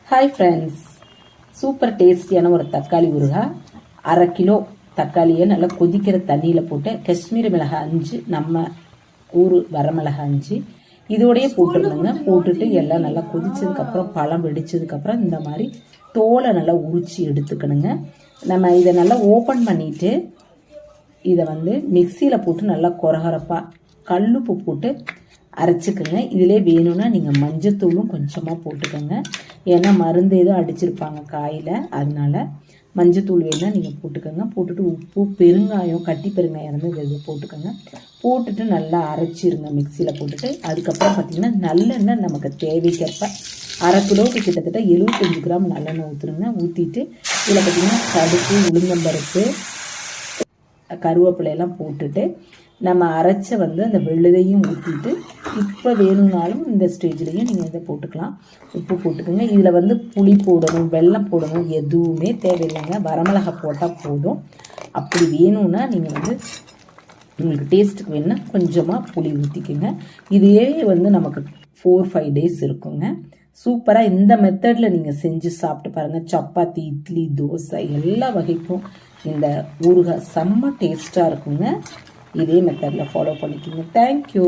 Hi friends, super டேஸ்டியான ஒரு தக்காளி ஊறுகாய். 1/2 கிலோ தக்காளியை நல்லா கொதிக்கிற தண்ணியில் போட்டு காஷ்மீரி மிளகாய் 5, நம்ம ஊர் வரமிளகாய் 5 இதோடய போட்டுருந்தோங்க. போட்டுட்டு எல்லாம் நல்லா கொதிச்சதுக்கப்புறம் பழம் வெடிச்சதுக்கப்புறம் இந்த மாதிரி தோலை நல்லா உரிச்சு எடுத்துக்கணுங்க. நம்ம இதை நல்லா ஓப்பன் பண்ணிட்டு இதை மிக்சியில் போட்டு நல்லா கொரகரப்பாக கல்லுப்பு போட்டு அரைச்சிக்கோங்க. இதிலே வேணும்னா நீங்கள் மஞ்சத்தூளும் கொஞ்சமாக போட்டுக்கோங்க. ஏன்னா மருந்து எதுவும் அடிச்சிருப்பாங்க காயில், அதனால மஞ்சத்தூள் வேணும்னா நீங்கள் போட்டுக்கோங்க. போட்டுட்டு உப்பு, பெருங்காயம், கட்டி பெருங்காயம் இது போட்டுக்கோங்க. போட்டுட்டு நல்லா அரைச்சிருங்க மிக்சியில் போட்டுட்டு. அதுக்கப்புறம் பார்த்திங்கன்னா நல்லெண்ணெய் நமக்கு தேவைக்கப்ப 1/2 கிலோவுக்கு கிட்டத்தட்ட 75 கிராம் நல்லெண்ணெய் ஊற்றுருங்க. ஊற்றிட்டு இதில் பார்த்திங்கன்னா கடுகு, உளுந்தம்பருப்பு, கருவேப்பிலையெல்லாம் போட்டுட்டு நம்ம அரைச்ச அந்த வெள்ளதையும் ஊற்றிட்டு இப்போ வேணும்னாலும் இந்த ஸ்டேஜ்லேயும் நீங்கள் இதை போட்டுக்கலாம். உப்பு போட்டுக்கோங்க. இதில் புளி போடணும், வெல்லம் போடணும், எதுவுமே தேவையில்லைங்க. வரமிளகாய் போட்டால் போதும். அப்படி வேணும்னா நீங்கள் உங்களுக்கு டேஸ்ட்டுக்கு வேணும்னா கொஞ்சமாக புளி ஊற்றிக்குங்க. இதையே நமக்கு 4-5 டேஸ் இருக்குங்க. சூப்பராக இந்த மெத்தடில் நீங்கள் செஞ்சு சாப்பிட்டு பாருங்கள். சப்பாத்தி, இட்லி, தோசை எல்லா வகைக்கும் இந்த ஊறுகாய் செம்ம டேஸ்ட்டாக இருக்குங்க. இதே மெத்தடில் ஃபாலோ பண்ணிக்கோங்க. தேங்க்யூ.